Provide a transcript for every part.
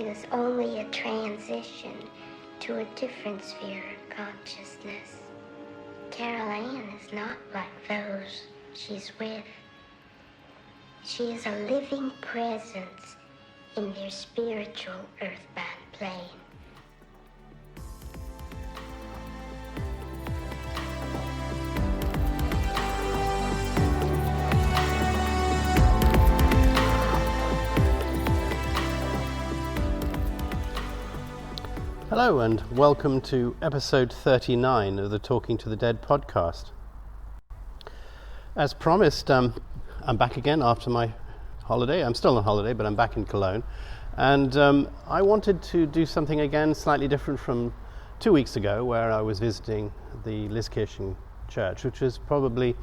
is only a transition to a different sphere of consciousness. Carol Ann is not like those she's with. She is a living presence in their spiritual earthbound plane. Hello and welcome to episode 39 of the Talking to the Dead podcast. As promised, I'm back again after my holiday. I'm still on holiday, but I'm back in Cologne. And I wanted to do something again slightly different from 2 weeks ago, where I was visiting the Liskirchen church, which is probably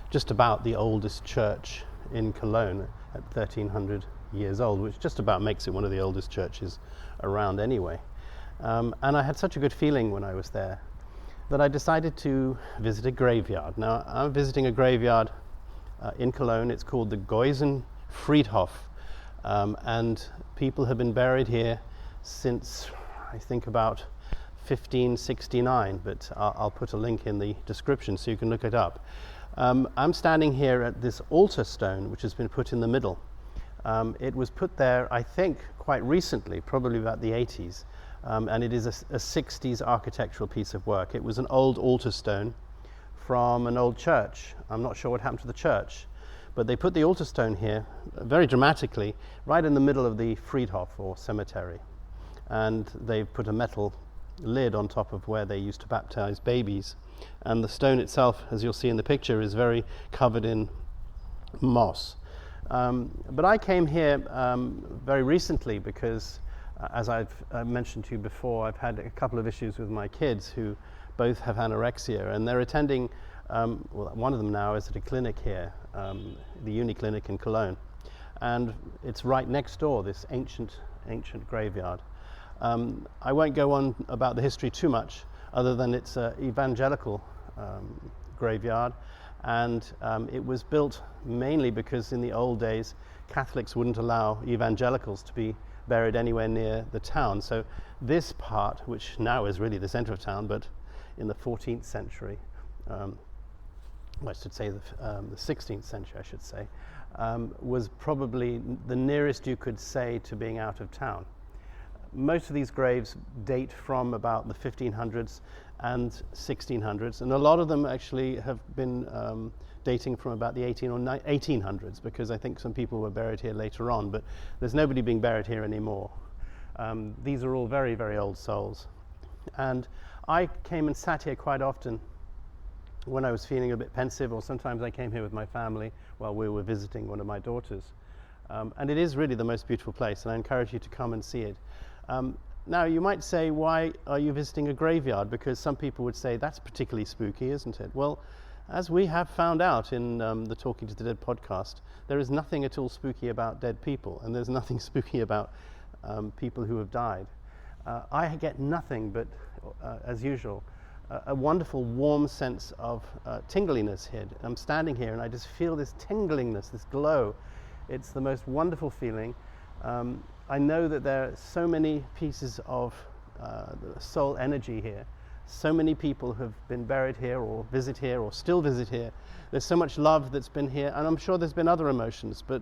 just about the oldest church in Cologne at 1300 years old, which just about makes it one of the oldest churches around anyway. And I had such a good feeling when I was there that I decided to visit a graveyard. Now, I'm visiting a graveyard in Cologne. It's called the Geusenfriedhof, and people have been buried here since, I think, about 1569, but I'll put a link in the description so you can look it up. I'm standing here at this altar stone, which has been put in the middle. It was put there, I think, quite recently, probably about the 80s. And it is a 60s architectural piece of work. It was an old altar stone from an old church. I'm not sure what happened to the church, but they put the altar stone here very dramatically right in the middle of the Friedhof, or cemetery. And they've put a metal lid on top of where they used to baptize babies. And the stone itself, as you'll see in the picture, is very covered in moss. But I came here very recently because as I've mentioned to you before, I've had a couple of issues with my kids who both have anorexia, and they're attending, one of them now is at a clinic here, the Uni Clinic in Cologne, and it's right next door, this ancient graveyard. I won't go on about the history too much, other than it's an evangelical graveyard, and it was built mainly because in the old days Catholics wouldn't allow evangelicals to be buried anywhere near the town. So this part, which now is really the center of town, but in the 14th century, I should say the 16th century, I should say, was probably the nearest you could say to being out of town. Most of these graves date from about the 1500s and 1600s, and a lot of them actually have been dating from about the 1800s, because I think some people were buried here later on, but there's nobody being buried here anymore. These are all very, very old souls. And I came and sat here quite often when I was feeling a bit pensive, or sometimes I came here with my family while we were visiting one of my daughters. And it is really the most beautiful place, and I encourage you to come and see it. Now, you might say, why are you visiting a graveyard? Because some people would say, that's particularly spooky, isn't it? Well, as we have found out in the Talking to the Dead podcast, there is nothing at all spooky about dead people, and there's nothing spooky about people who have died. I get nothing but, as usual, a wonderful warm sense of tingliness here. I'm standing here and I just feel this tinglingness, this glow. It's the most wonderful feeling. I know that there are so many pieces of soul energy here. So many people have been buried here or visit here or still visit here. There's so much love that's been here, and I'm sure there's been other emotions, but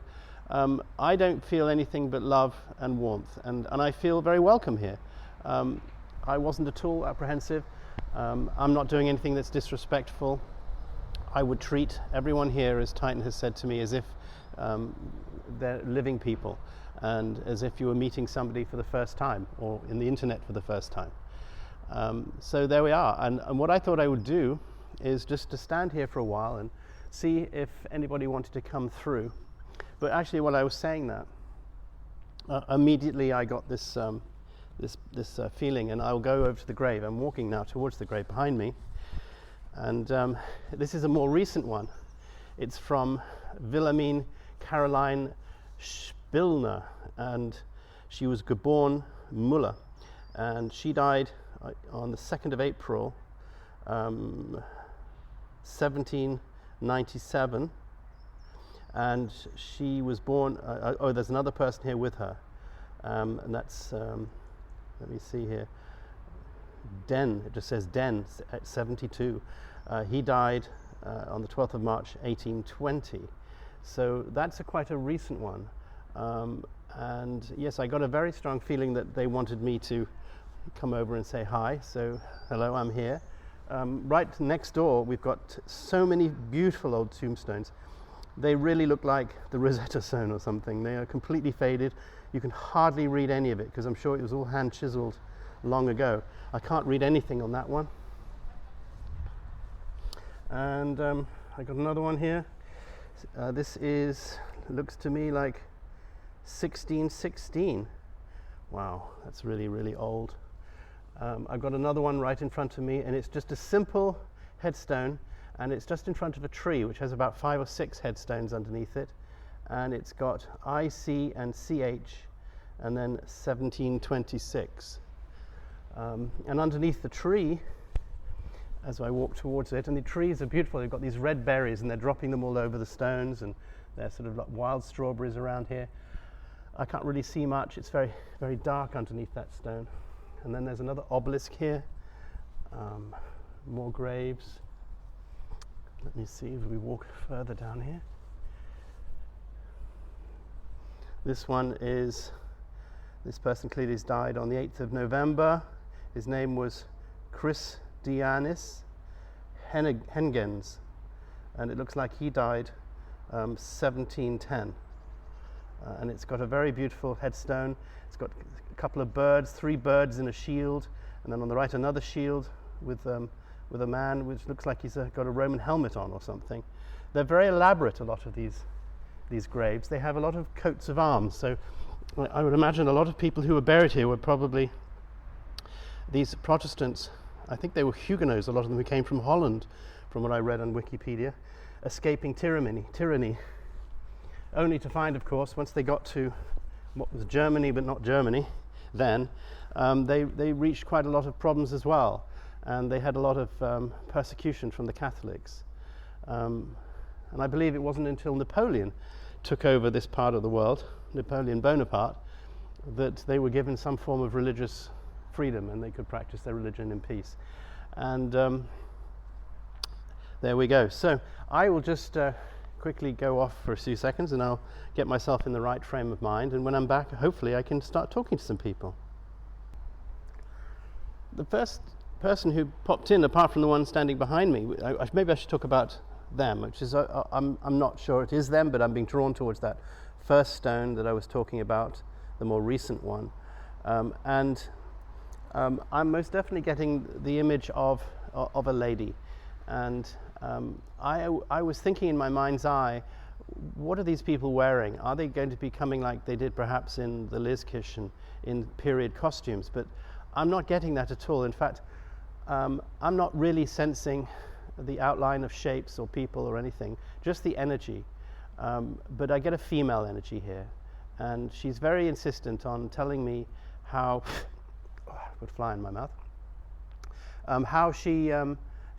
I don't feel anything but love and warmth, and I feel very welcome here. I wasn't at all apprehensive. I'm not doing anything that's disrespectful. I would treat everyone here, as Titan has said to me, as if they're living people, and as if you were meeting somebody for the first time, or in the internet for the first time. So there we are, and what I thought I would do is just to stand here for a while and see if anybody wanted to come through. But actually, while I was saying that, immediately I got this feeling, and I'll go over to the grave. I'm walking now towards the grave behind me, and this is a more recent one. It's from Wilhelmine Caroline Spillner, and she was Geboren Müller, and she died on the 2nd of April 1797, and she was born, there's another person here with her, And that's, let me see here, Den, it just says Den at 72. He died on the 12th of March 1820. So that's quite a recent one. And yes, I got a very strong feeling that they wanted me to come over and say hi. So hello, I'm here. Right next door, we've got so many beautiful old tombstones. They really look like the Rosetta Stone or something. They are completely faded. You can hardly read any of it because I'm sure it was all hand chiseled long ago. I can't read anything on that one. And I got another one here. This looks to me like 1616. Wow, that's really, really old. I've got another one right in front of me, and it's just a simple headstone, and it's just in front of a tree which has about 5 or 6 headstones underneath it, and it's got IC and CH and then 1726. And underneath the tree, as I walk towards it, and the trees are beautiful, they've got these red berries and they're dropping them all over the stones, and they're sort of like wild strawberries around here. I can't really see much, it's very, very dark underneath that stone. And then there's another obelisk here, more graves. Let me see if we walk further down here. This one is, this person clearly has died on the 8th of November. His name was Christianis Hengens, and it looks like he died 1710. And it's got a very beautiful headstone. It's got a couple of birds, 3 birds in a shield, and then on the right another shield with a man which looks like he's got a Roman helmet on or something. They're very elaborate, a lot of these graves. They have a lot of coats of arms, so I would imagine a lot of people who were buried here were probably these Protestants. I think they were Huguenots, a lot of them, who came from Holland, from what I read on Wikipedia, escaping tyranny. Only to find, of course, once they got to what was Germany but not Germany then, they reached quite a lot of problems as well, and they had a lot of persecution from the Catholics. And I believe it wasn't until Napoleon took over this part of the world, Napoleon Bonaparte, that they were given some form of religious freedom and they could practice their religion in peace. And there we go. So I will just quickly go off for a few seconds and I'll get myself in the right frame of mind, and when I'm back, hopefully I can start talking to some people. The first person who popped in, apart from the one standing behind me, maybe I should talk about them, which is I'm not sure it is them, but I'm being drawn towards that first stone that I was talking about, the more recent one, and I'm most definitely getting the image of a lady. And I was thinking in my mind's eye, what are these people wearing? Are they going to be coming like they did perhaps in the Liskirchen in period costumes? But I'm not getting that at all. In fact, I'm not really sensing the outline of shapes or people or anything, just the energy. But I get a female energy here. And she's very insistent on telling me how, I put fly in my mouth, how she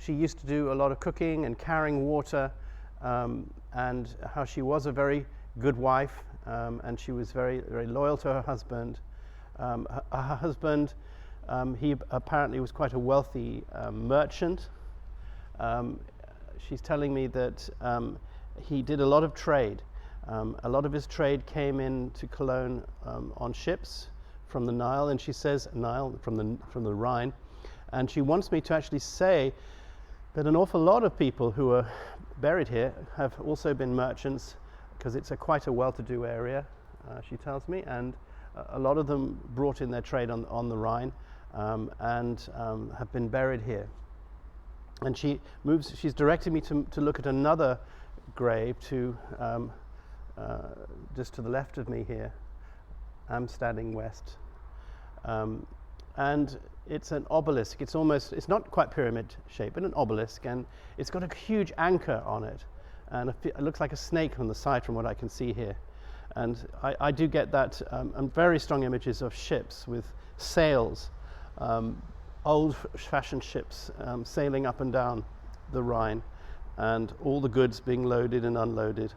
used to do a lot of cooking and carrying water, and how she was a very good wife, and she was very, very loyal to her husband. Her husband, he apparently was quite a wealthy merchant. She's telling me that he did a lot of trade. A lot of his trade came into Cologne on ships from the Nile, and she says Nile from the Rhine, and she wants me to actually say that an awful lot of people who are buried here have also been merchants, because it's quite a well-to-do area, she tells me, and a lot of them brought in their trade on the Rhine, and have been buried here. And she's directed me to look at another grave just to the left of me here. I'm standing west. And it's an obelisk. It's not quite pyramid shaped, but an obelisk, and it's got a huge anchor on it, and it looks like a snake on the side from what I can see here. And I do get that very strong images of ships with sails, old-fashioned ships sailing up and down the Rhine, and all the goods being loaded and unloaded,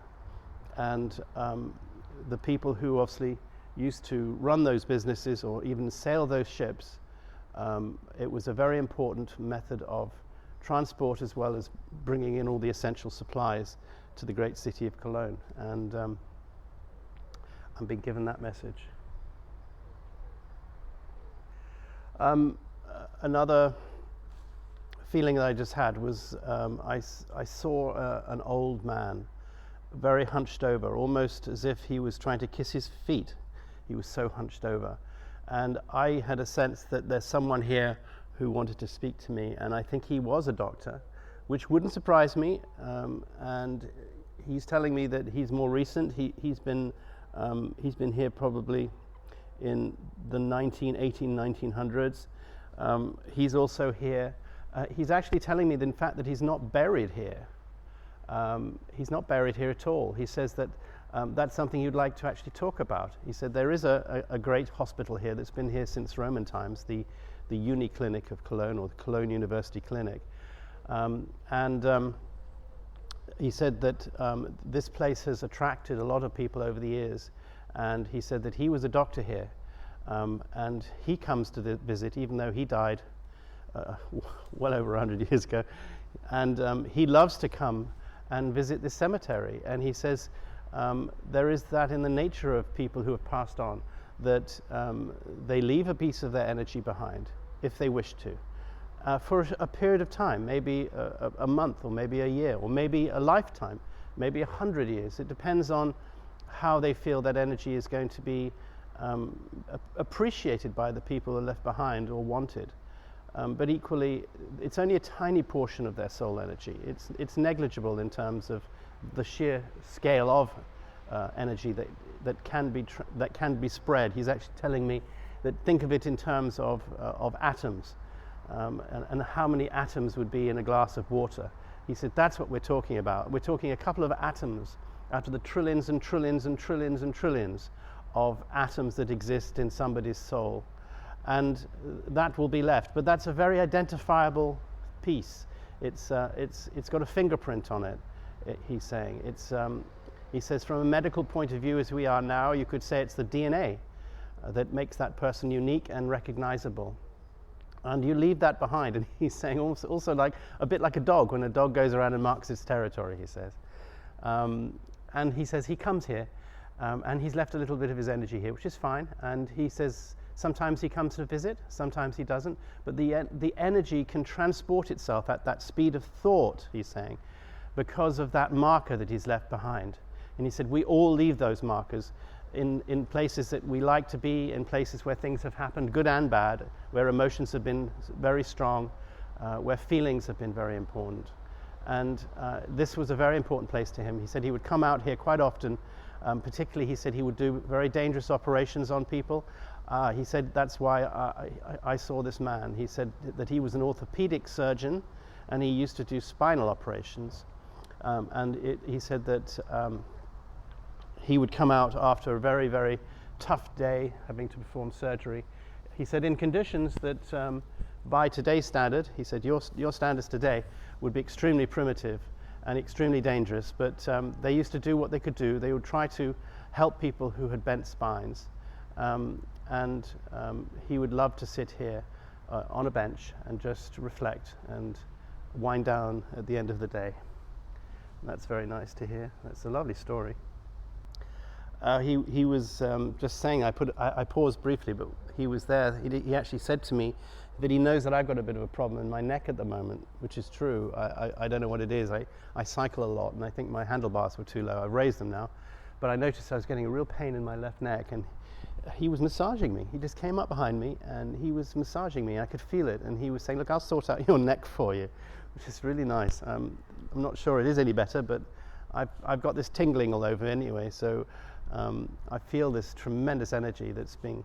and the people who obviously used to run those businesses or even sail those ships, it was a very important method of transport as well as bringing in all the essential supplies to the great city of Cologne. And I'm being given that message. Another feeling that I just had was I saw an old man, very hunched over, almost as if he was trying to kiss his feet. He was so hunched over. And I had a sense that there's someone here who wanted to speak to me, and I think he was a doctor, which wouldn't surprise me. And he's telling me that he's more recent. He's been here probably in the 1900s. He's also here. He's actually telling me that, in fact, that he's not buried here. He's not buried here at all. He says that that's something he'd like to actually talk about. He said there is a great hospital here that's been here since Roman times, the Uni Clinic of Cologne, or the Cologne University Clinic. He said that this place has attracted a lot of people over the years, and he said that he was a doctor here, and he comes to visit even though he died well over 100 years ago, and he loves to come and visit this cemetery. And he says there is that in the nature of people who have passed on, that they leave a piece of their energy behind if they wish to, for a period of time, maybe a month, or maybe a year, or maybe a lifetime, maybe 100 years. It depends on how they feel that energy is going to be appreciated by the people who are left behind or wanted. But equally, it's only a tiny portion of their soul energy. It's negligible in terms of the sheer scale of energy that can be spread. He's actually telling me that think of it in terms of atoms, and how many atoms would be in a glass of water. He said that's what we're talking about. We're talking a couple of atoms out of the trillions and trillions and trillions and trillions of atoms that exist in somebody's soul. And that will be left, but that's a very identifiable piece. It's got a fingerprint on it. He's saying he says from a medical point of view, as we are now, you could say it's the DNA that makes that person unique and recognizable. And you leave that behind. And he's saying also like a bit like a dog, when a dog goes around and marks its territory, he says. And he says he comes here, and he's left a little bit of his energy here, which is fine. And he says sometimes he comes to visit, sometimes he doesn't, but the energy can transport itself at that speed of thought, he's saying, because of that marker that he's left behind. And he said we all leave those markers in places that we like to be, in places where things have happened, good and bad, where emotions have been very strong, where feelings have been very important. And this was a very important place to him. He said he would come out here quite often. Particularly, he said he would do very dangerous operations on people. He said that's why I saw this man. He said that he was an orthopedic surgeon, and he used to do spinal operations. He said that he would come out after a very, very tough day, having to perform surgery. He said in conditions that by today's standard, he said your standards today would be extremely primitive and extremely dangerous, but they used to do what they could do. They would try to help people who had bent spines, and he would love to sit here on a bench and just reflect and wind down at the end of the day. And that's very nice to hear. That's a lovely story. He was just saying, I paused briefly, but he was there. He actually said to me that he knows that I've got a bit of a problem in my neck at the moment, which is true. I don't know what it is. I cycle a lot, and I think my handlebars were too low. I've raised them now, but I noticed I was getting a real pain in my left neck, and he was massaging me. He just came up behind me, and he was massaging me. I could feel it, and he was saying, look, I'll sort out your neck for you, which is really nice. I'm not sure it is any better, but I've got this tingling all over anyway, so I feel this tremendous energy that's being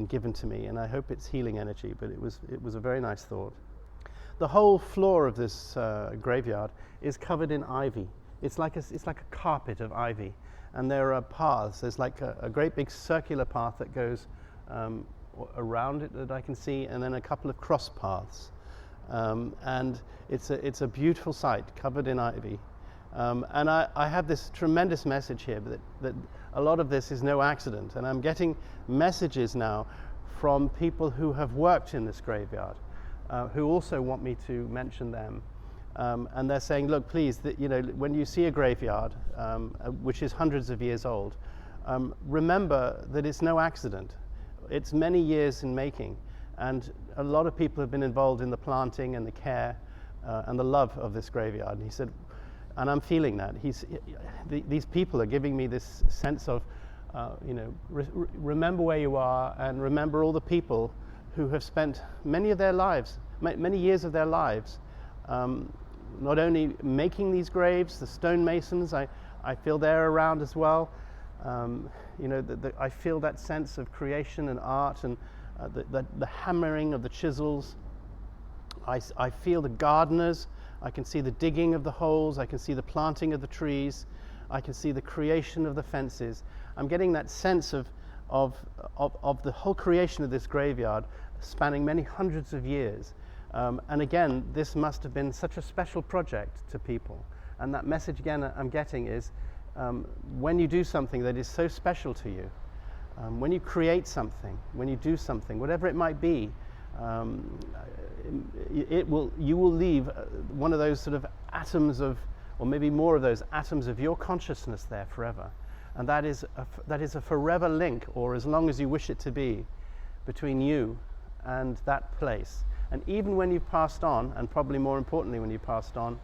given to me, and I hope it's healing energy, but it was a very nice thought. The whole floor of this graveyard is covered in ivy. It's like a carpet of ivy, and there are paths. There's like a great big circular path that goes around it that I can see, and then a couple of cross paths, and it's a beautiful site covered in ivy. And I have this tremendous message here that a lot of this is no accident. And I'm getting messages now from people who have worked in this graveyard, who also want me to mention them. And they're saying, look, please, when you see a graveyard, which is hundreds of years old, remember that it's no accident. It's many years in making. And a lot of people have been involved in the planting and the care and the love of this graveyard. And he said, and I'm feeling that. These people are giving me this sense of, remember where you are, and remember all the people who have spent many of their lives, many years of their lives, not only making these graves, the stonemasons, I feel they're around as well. I feel that sense of creation and art, and the hammering of the chisels. I feel the gardeners. I can see the digging of the holes. I can see the planting of the trees. I can see the creation of the fences. I'm getting that sense of the whole creation of this graveyard, spanning many hundreds of years. And again, this must have been such a special project to people. And that message again I'm getting is, when you do something that is so special to you, when you create something, when you do something, whatever it might be, you will leave one of those sort of atoms of, or maybe more of those atoms of your consciousness there forever. And that is a forever link, or as long as you wish it to be, between you and that place. And even when you've passed on, and probably more importantly when you've passed on,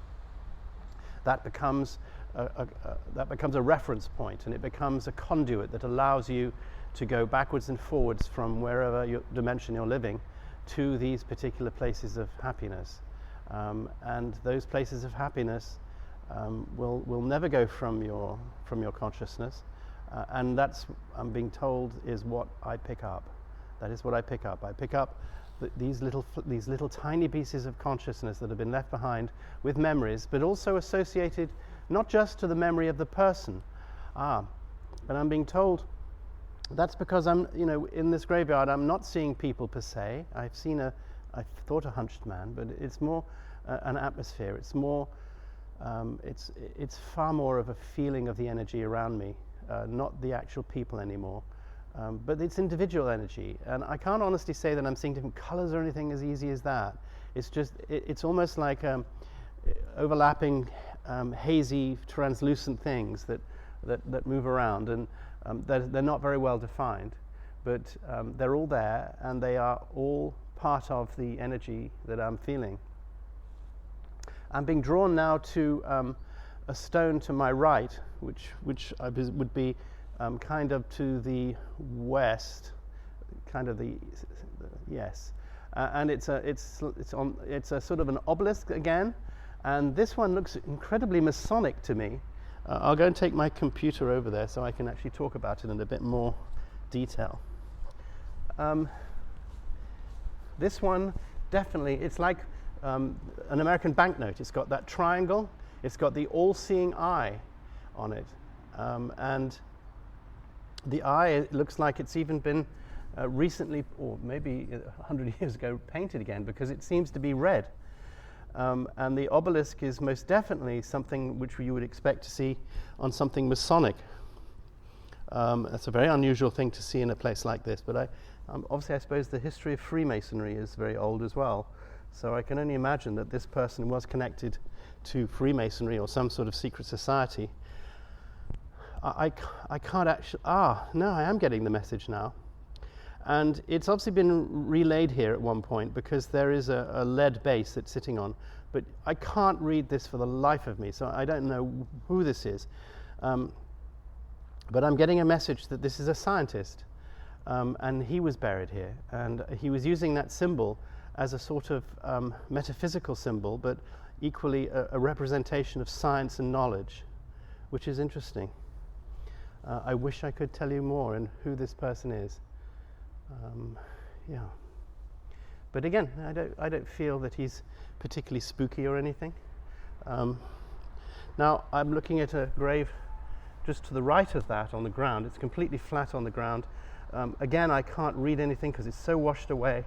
that becomes a reference point, and it becomes a conduit that allows you to go backwards and forwards from wherever dimension you're living to these particular places of happiness. And those places of happiness will never go from your consciousness, and that's, I'm being told, is what I pick up. That is what I pick up. I pick up these little tiny pieces of consciousness that have been left behind with memories, but also associated not just to the memory of the person. But I'm being told that's because I'm, in this graveyard, I'm not seeing people per se. I thought a hunched man, but it's more an atmosphere. It's more, it's far more of a feeling of the energy around me, not the actual people anymore. But it's individual energy, and I can't honestly say that I'm seeing different colors or anything as easy as that. It's just, it's almost like overlapping, hazy, translucent things that move around, and they're not very well defined, but they're all there, and they are all part of the energy that I'm feeling. I'm being drawn now to a stone to my right, which would be kind of to the west, kind of yes, and it's a sort of an obelisk again, and this one looks incredibly Masonic to me. I'll go and take my computer over there so I can actually talk about it in a bit more detail. This one definitely, it's like an American banknote. It's got that triangle. It's got the all-seeing eye on it, and the eye, it looks like it's even been recently, or maybe 100 years ago, painted again, because it seems to be red. And the obelisk is most definitely something which you would expect to see on something Masonic. That's a very unusual thing to see in a place like this, but obviously I suppose the history of Freemasonry is very old as well. So I can only imagine that this person was connected to Freemasonry or some sort of secret society. I can't actually, no, I am getting the message now. And it's obviously been relayed here at one point because there is a lead base that's sitting on, but I can't read this for the life of me, so I don't know who this is. But I'm getting a message that this is a scientist, and he was buried here, and he was using that symbol as a sort of metaphysical symbol, but equally a representation of science and knowledge, which is interesting. I wish I could tell you more and who this person is. Yeah. But again, I don't feel that he's particularly spooky or anything. Now I'm looking at a grave just to the right of that on the ground. It's completely flat on the ground. Again, I can't read anything because it's so washed away,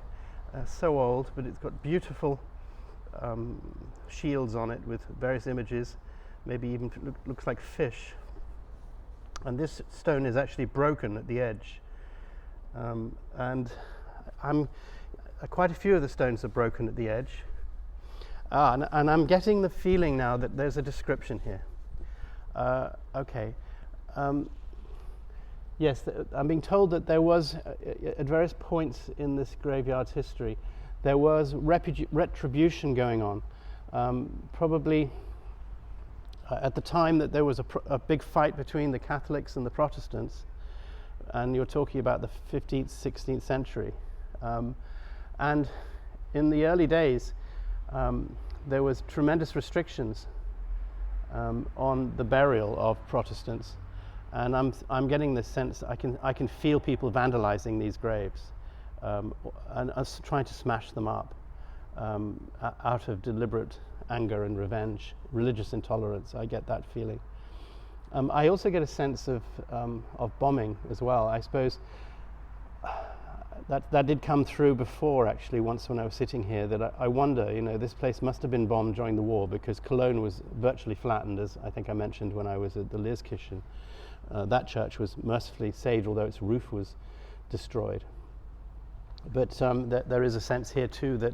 so old, but it's got beautiful shields on it with various images, maybe even looks like fish. and this stone is actually broken at the edge. And quite a few of the stones are broken at the edge. And I'm getting the feeling now that there's a description here. Yes, I'm being told that there was, at various points in this graveyard's history, there was retribution going on. Probably at the time that there was a big fight between the Catholics and the Protestants, and you're talking about the 15th, 16th century. And in the early days, there was tremendous restrictions on the burial of Protestants, and I'm getting this sense I can feel people vandalizing these graves and us trying to smash them up out of deliberate anger and revenge, religious intolerance. I get that feeling. I also get a sense of bombing as well. I suppose that did come through before, actually, once when I was sitting here, that I wonder, this place must have been bombed during the war, because Cologne was virtually flattened, as I think I mentioned when I was at the Leerskirchen. That church was mercifully saved, although its roof was destroyed. But there is a sense here too that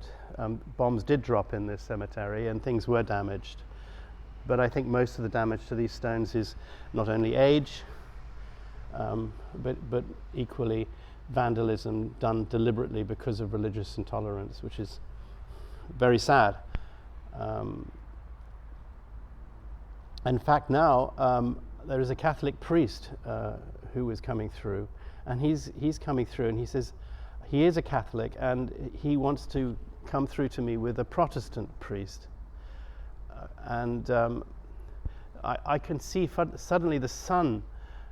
bombs did drop in this cemetery and things were damaged. But I think most of the damage to these stones is not only age, but equally vandalism done deliberately because of religious intolerance, which is very sad. In fact, now there is a Catholic priest who is coming through, and he's coming through, and he says he is a Catholic, and he wants to come through to me with a Protestant priest. I can see suddenly the sun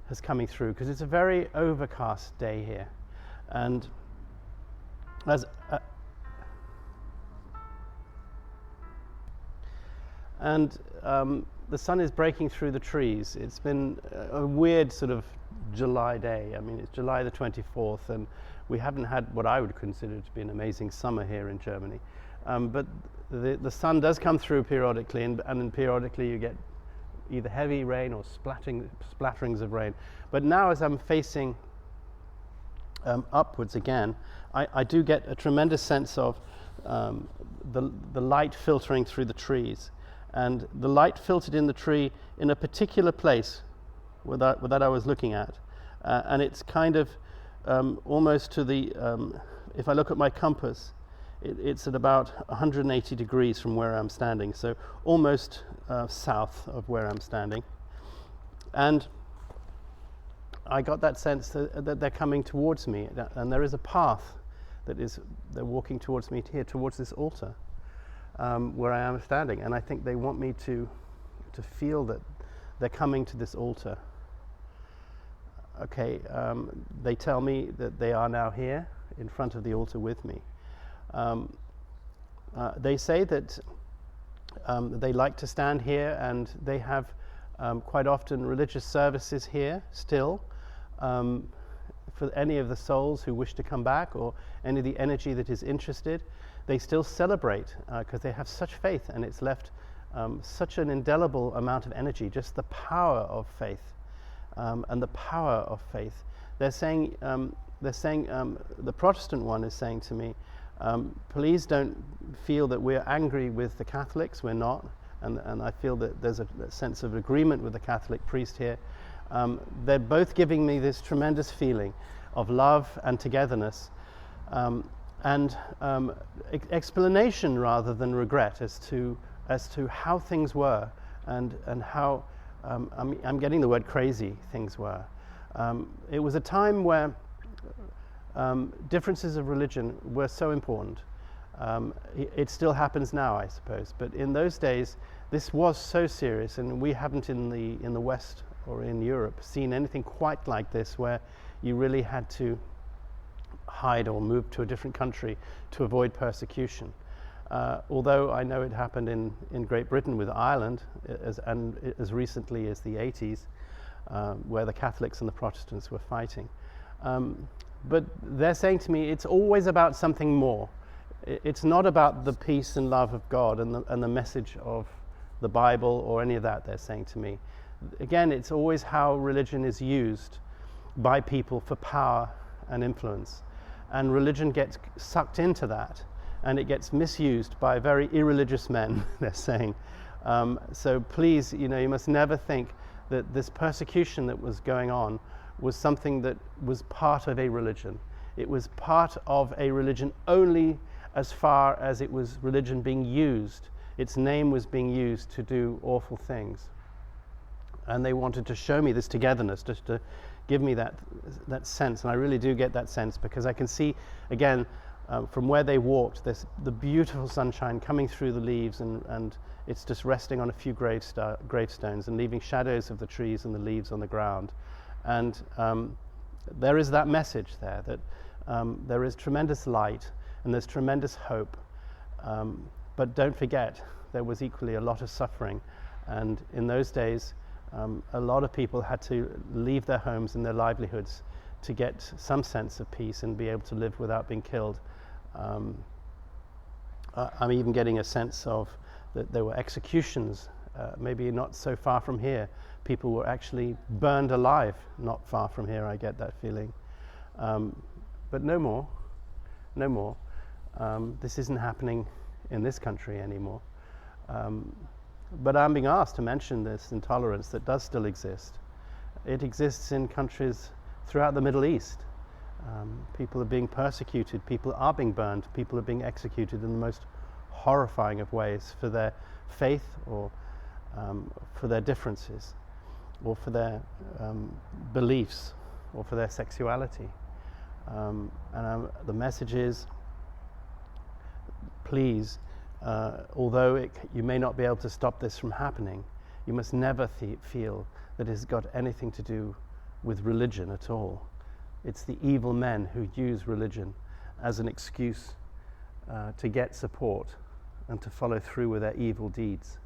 is coming through, because it's a very overcast day here, and the sun is breaking through the trees. It's been a weird sort of July day. I mean, it's July the 24th, and we haven't had what I would consider to be an amazing summer here in Germany. But the sun does come through periodically, and then periodically you get either heavy rain or splatterings of rain. But now, as I'm facing upwards again, I do get a tremendous sense of the light filtering through the trees. And the light filtered in the tree in a particular place that I was looking at. And it's kind of almost to the, if I look at my compass, it's at about 180 degrees from where I'm standing, so almost south of where I'm standing. And I got that sense that they're coming towards me, and there is a path they're walking towards me here, towards this altar. Where I am standing, and I think they want me to feel that they're coming to this altar. Okay, they tell me that they are now here in front of the altar with me. They say that they like to stand here, and they have quite often religious services here still for any of the souls who wish to come back, or any of the energy that is interested. They still celebrate because they have such faith, and it's left such an indelible amount of energy, just the power of faith and the power of faith. They're saying the Protestant one is saying to me, please don't feel that we're angry with the Catholics. We're not, and I feel that there's a sense of agreement with the Catholic priest here. They're both giving me this tremendous feeling of love and togetherness. And explanation rather than regret as to how things were, and how I'm getting the word crazy things were. It was a time where differences of religion were so important. It still happens now, I suppose, but in those days this was so serious, and we haven't in the West or in Europe seen anything quite like this, where you really had to hide or move to a different country to avoid persecution. Although I know it happened in Great Britain with Ireland, as recently as the 80s, where the Catholics and the Protestants were fighting. But they're saying to me, it's always about something more. It's not about the peace and love of God and the message of the Bible or any of that, they're saying to me. again, it's always how religion is used by people for power and influence. And religion gets sucked into that, and it gets misused by very irreligious men, they're saying. So please, you must never think that this persecution that was going on was something that was part of a religion. It was part of a religion only as far as it was religion being used. Its name was being used to do awful things. And they wanted to show me this togetherness, just to give me that sense. And I really do get that sense, because I can see, again, from where they walked, there's the beautiful sunshine coming through the leaves, and it's just resting on a few gravestones and leaving shadows of the trees and the leaves on the ground. And there is that message there, that there is tremendous light and there's tremendous hope. But don't forget, there was equally a lot of suffering. And in those days, a lot of people had to leave their homes and their livelihoods to get some sense of peace and be able to live without being killed. I'm even getting a sense of that there were executions, maybe not so far from here. People were actually burned alive not far from here, I get that feeling. But no more. This isn't happening in this country anymore. But I'm being asked to mention this intolerance that does still exist. It exists in countries throughout the Middle East. People are being persecuted, people are being burned, people are being executed in the most horrifying of ways for their faith, or for their differences, or for their beliefs, or for their sexuality. And the message is, please, although you may not be able to stop this from happening, you must never feel that it has got anything to do with religion at all. It's the evil men who use religion as an excuse to get support and to follow through with their evil deeds.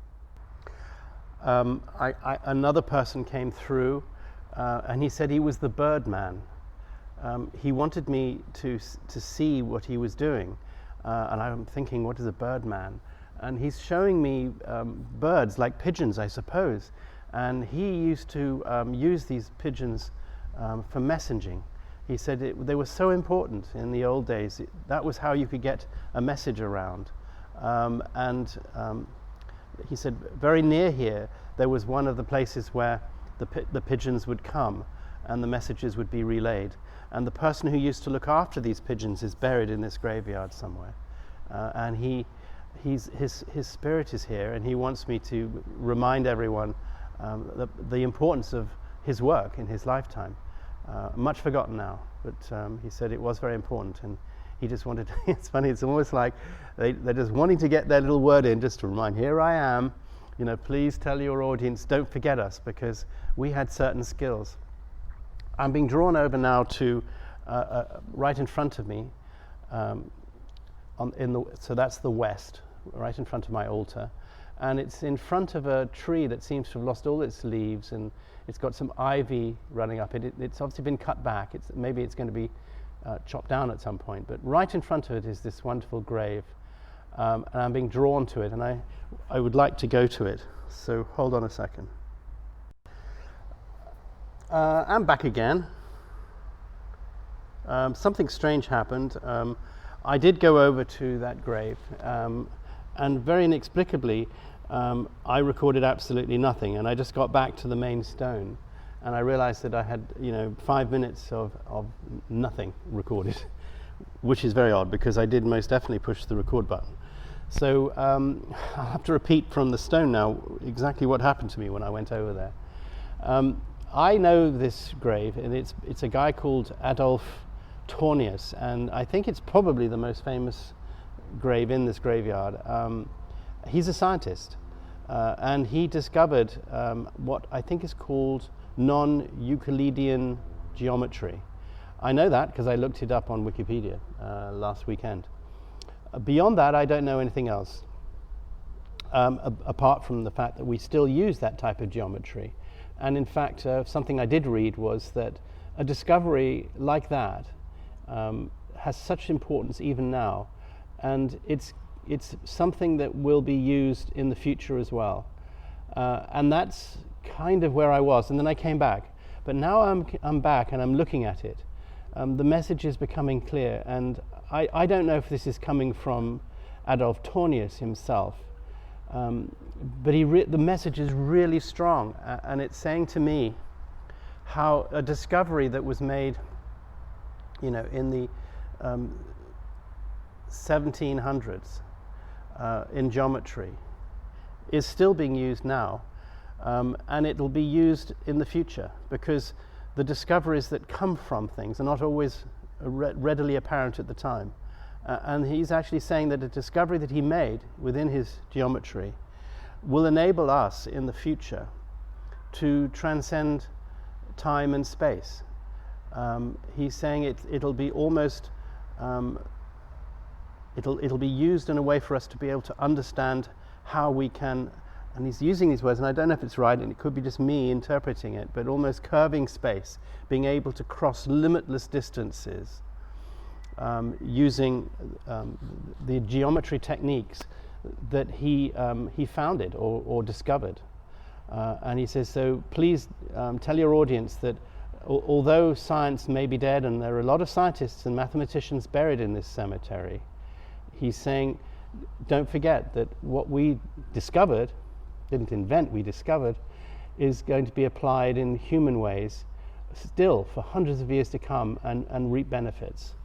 Another person came through, and he said he was the Birdman. He wanted me to see what he was doing, and I'm thinking, what is a Birdman? And he's showing me birds, like pigeons, I suppose. And he used to use these pigeons for messaging. He said they were so important in the old days. That was how you could get a message around. He said very near here there was one of the places where the pigeons would come and the messages would be relayed. And the person who used to look after these pigeons is buried in this graveyard somewhere. And his spirit is here, and he wants me to remind everyone the importance of his work in his lifetime. Much forgotten now, but he said it was very important, and he just wanted to, it's funny, it's almost like they're just wanting to get their little word in, just to remind, here I am, please tell your audience, don't forget us, because we had certain skills. I'm being drawn over now to right in front of me, so that's the west, right in front of my altar, and it's in front of a tree that seems to have lost all its leaves, and it's got some ivy running up it. It's obviously been cut back. Maybe it's going to be chopped down at some point, but right in front of it is this wonderful grave, and I'm being drawn to it, and I would like to go to it. So hold on a second. I'm back again. Something strange happened. I did go over to that grave, and very inexplicably, I recorded absolutely nothing, and I just got back to the main stone, and I realized that I had 5 minutes of nothing recorded, which is very odd, because I did most definitely push the record button. So I'll have to repeat from the stone now exactly what happened to me when I went over there. I know this grave, and it's a guy called Adolf Tornius, and I think it's probably the most famous grave in this graveyard. He's a scientist, and he discovered what I think is called non-Euclidean geometry. I know that because I looked it up on Wikipedia last weekend. Beyond that, I don't know anything else, apart from the fact that we still use that type of geometry. And in fact, something I did read was that a discovery like that has such importance even now, and it's something that will be used in the future as well. And that's kind of where I was, and then I came back. But now I'm back and I'm looking at it. The message is becoming clear, and I don't know if this is coming from Adolf Tornius himself, but the message is really strong, and it's saying to me how a discovery that was made, in the 1700s in geometry is still being used now, and it'll be used in the future, because the discoveries that come from things are not always readily apparent at the time. And he's actually saying that a discovery that he made within his geometry will enable us in the future to transcend time and space. He's saying it'll be almost it'll be used in a way for us to be able to understand how we can, and he's using these words, and I don't know if it's right, and it could be just me interpreting it, but almost curving space, being able to cross limitless distances using the geometry techniques that he founded or discovered. And he says, so please tell your audience that although science may be dead, and there are a lot of scientists and mathematicians buried in this cemetery, he's saying, don't forget that what we discovered, didn't invent, we discovered, is going to be applied in human ways still for hundreds of years to come and reap benefits.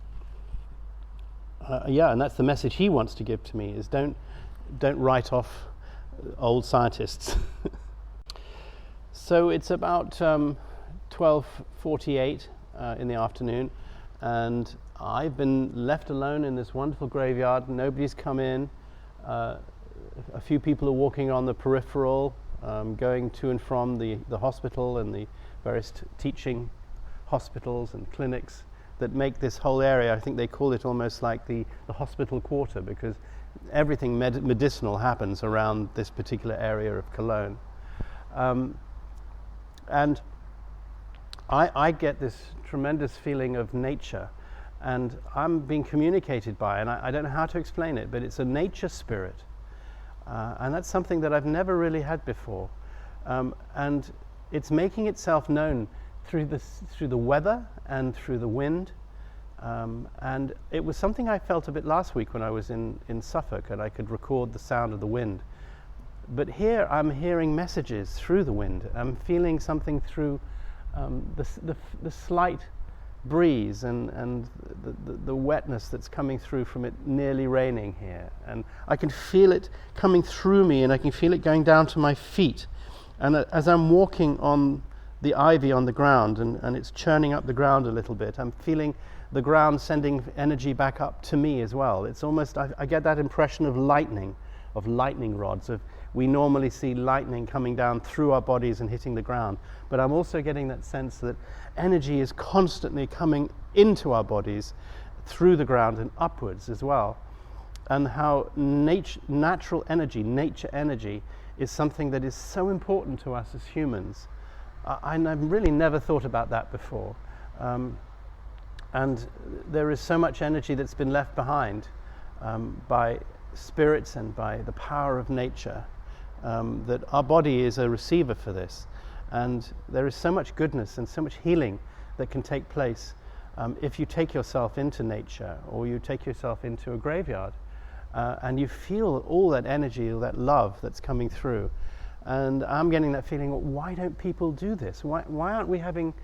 And that's the message he wants to give to me, is don't write off old scientists. So it's about 12:48 in the afternoon, and I've been left alone in this wonderful graveyard. Nobody's come in. A few people are walking on the peripheral, going to and from the hospital and the various teaching hospitals and clinics that make this whole area. I think they call it almost like the hospital quarter, because everything medicinal happens around this particular area of Cologne. And I get this tremendous feeling of nature, and I'm being communicated by, and I don't know how to explain it, but it's a nature spirit. And that's something that I've never really had before. And it's making itself known through the weather and through the wind. And it was something I felt a bit last week when I was in Suffolk, and I could record the sound of the wind. But here I'm hearing messages through the wind. I'm feeling something through the slight breeze and the wetness that's coming through from it nearly raining here. And I can feel it coming through me, and I can feel it going down to my feet. And as I'm walking on the ivy on the ground, and it's churning up the ground a little bit, I'm feeling the ground sending energy back up to me as well. It's almost, I get that impression of lightning rods. We normally see lightning coming down through our bodies and hitting the ground, but I'm also getting that sense that energy is constantly coming into our bodies through the ground and upwards as well. And how natural energy, nature energy, is something that is so important to us as humans. I've really never thought about that before. And there is so much energy that's been left behind by spirits and by the power of nature, that our body is a receiver for this. And there is so much goodness and so much healing that can take place if you take yourself into nature, or you take yourself into a graveyard, and you feel all that energy, all that love that's coming through. And I'm getting that feeling, well, why don't people do this? Why aren't we having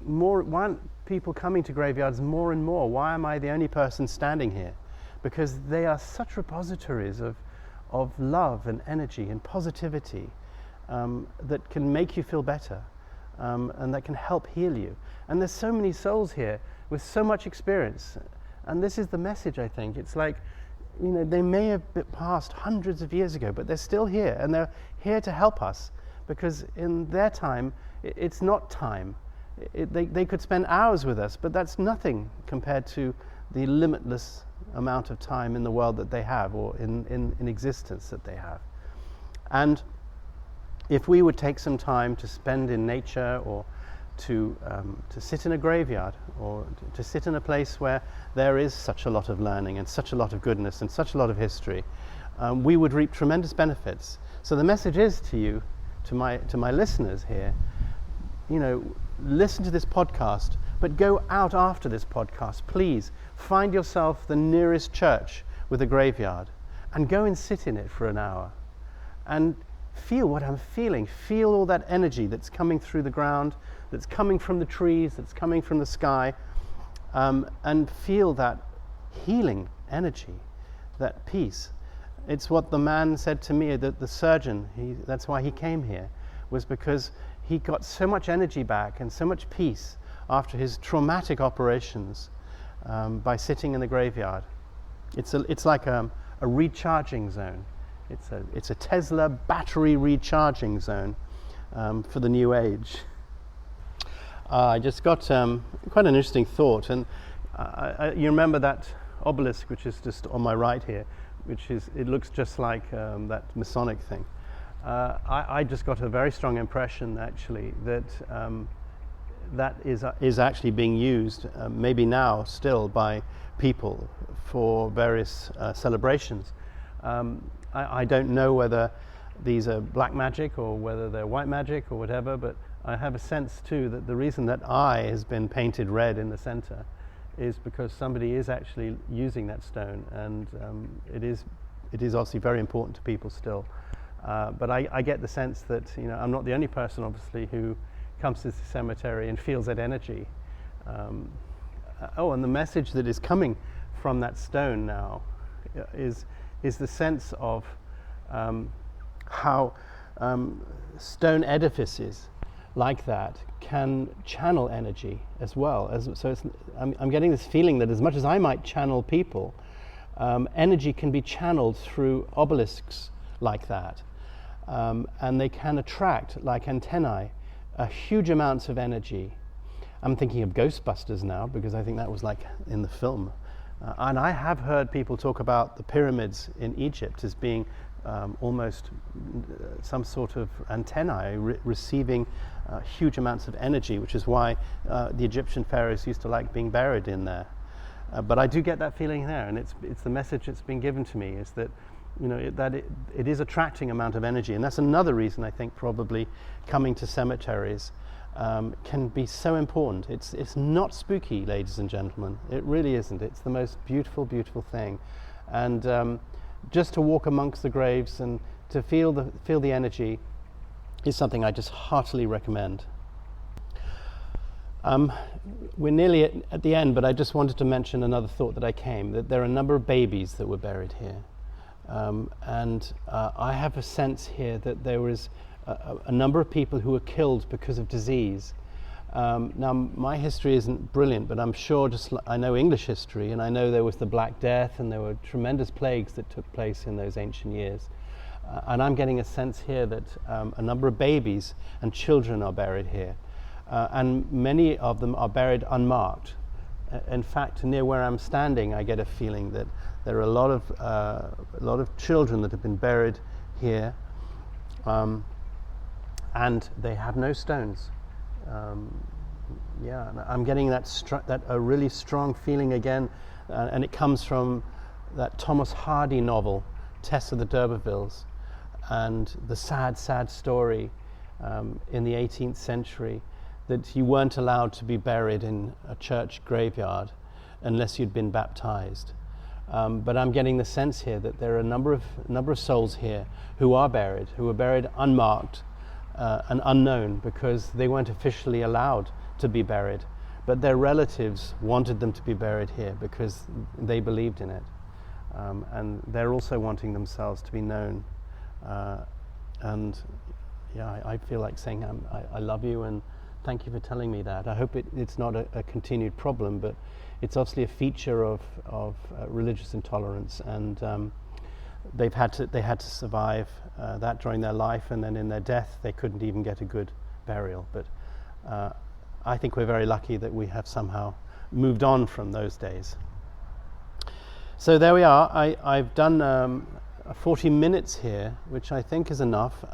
more? Why aren't people coming to graveyards more and more? Why am I the only person standing here? Because they are such repositories of love and energy and positivity that can make you feel better, and that can help heal you. And there's so many souls here with so much experience, and this is the message, I think. It's like, they may have passed hundreds of years ago, but they're still here, and they're here to help us, because in their time, it's not time. They could spend hours with us, but that's nothing compared to the limitless amount of time in the world that they have, or in existence that they have. And if we would take some time to spend in nature, or to sit in a graveyard, or to sit in a place where there is such a lot of learning and such a lot of goodness and such a lot of history, we would reap tremendous benefits. So the message is to you to my listeners here, listen to this podcast, but go out after this podcast. Please find yourself the nearest church with a graveyard and go and sit in it for an hour and feel what I'm feeling. Feel all that energy that's coming through the ground, that's coming from the trees, that's coming from the sky, and feel that healing energy, that peace. It's what the man said to me, that the surgeon, that's why he came here, was because he got so much energy back and so much peace after his traumatic operations by sitting in the graveyard. It's like a recharging zone. It's a Tesla battery recharging zone for the new age. I just got quite an interesting thought, and you remember that obelisk which is just on my right here, it looks just like that Masonic thing. I just got a very strong impression actually that that is actually being used maybe now still by people for various celebrations. I don't know whether these are black magic or whether they're white magic or whatever, but I have a sense too that the reason that eye has been painted red in the center is because somebody is actually using that stone, and it is obviously very important to people still. But I get the sense that I'm not the only person obviously who comes to the cemetery and feels that energy. And the message that is coming from that stone now is the sense of how stone edifices like that can channel energy as well. I'm getting this feeling that as much as I might channel people, energy can be channeled through obelisks like that. And they can attract, like antennae, huge amounts of energy. I'm thinking of Ghostbusters now, because I think that was like in the film. And I have heard people talk about the pyramids in Egypt as being almost some sort of antennae receiving huge amounts of energy, which is why the Egyptian pharaohs used to like being buried in there. But I do get that feeling there, and it's the message that's been given to me, is that it is attracting amount of energy. And that's another reason I think probably coming to cemeteries can be so important. It's not spooky, ladies and gentlemen. It really isn't. It's the most beautiful, beautiful thing. And just to walk amongst the graves and to feel the energy is something I just heartily recommend. We're nearly at the end, but I just wanted to mention another thought that there are a number of babies that were buried here. And I have a sense here that there was a number of people who were killed because of disease. Now, my history isn't brilliant, but I'm sure I know English history, and I know there was the Black Death, and there were tremendous plagues that took place in those ancient years. And I'm getting a sense here that a number of babies and children are buried here. And many of them are buried unmarked. In fact, near where I'm standing, I get a feeling that there are a lot of children that have been buried here, and they have no stones. I'm getting that a really strong feeling again, and it comes from that Thomas Hardy novel, Tess of the D'Urbervilles, and the sad, sad story in the 18th century that you weren't allowed to be buried in a church graveyard unless you'd been baptized. But I'm getting the sense here that there are a number of souls here who were buried unmarked and unknown, because they weren't officially allowed to be buried, but their relatives wanted them to be buried here because they believed in it, and they're also wanting themselves to be known. I feel like saying I love you, and thank you for telling me that. I hope it's not a continued problem, but it's obviously a feature of religious intolerance, and they had to survive that during their life, and then in their death they couldn't even get a good burial. But I think we're very lucky that we have somehow moved on from those days. So there we are. I've done 40 minutes here, which I think is enough.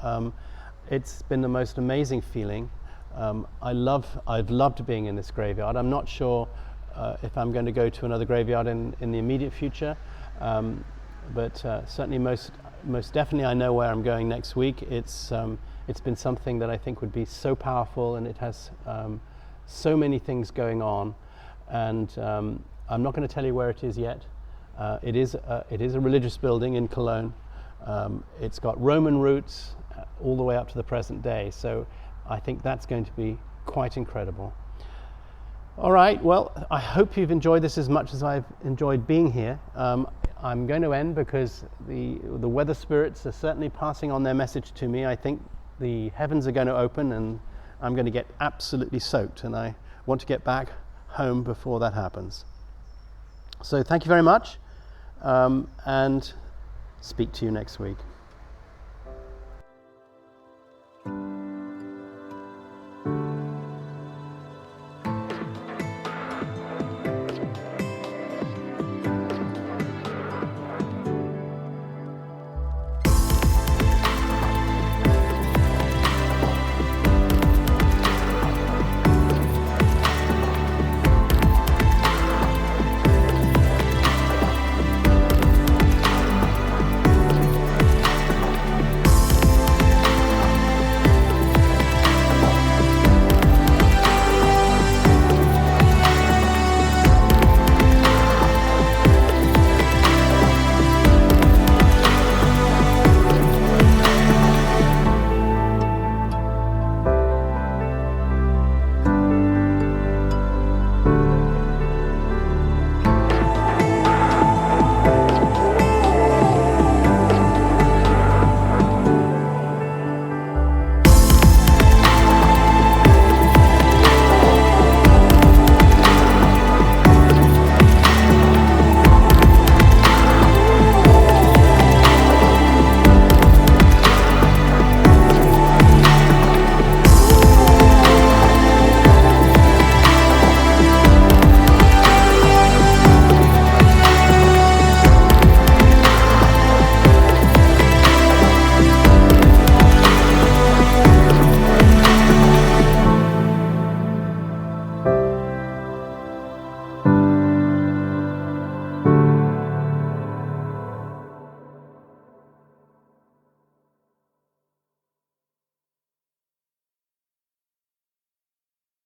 It's been the most amazing feeling. I've loved being in this graveyard. I'm not sure if I'm going to go to another graveyard in the immediate future, but certainly most definitely I know where I'm going next week. It's It's been something that I think would be so powerful, and it has so many things going on. And I'm not going to tell you where it is yet. It is a religious building in Cologne. It's got Roman roots all the way up to the present day. So I think that's going to be quite incredible. All right, well, I hope you've enjoyed this as much as I've enjoyed being here. I'm going to end because the weather spirits are certainly passing on their message to me. I think the heavens are going to open and I'm going to get absolutely soaked, and I want to get back home before that happens. So thank you very much, and speak to you next week.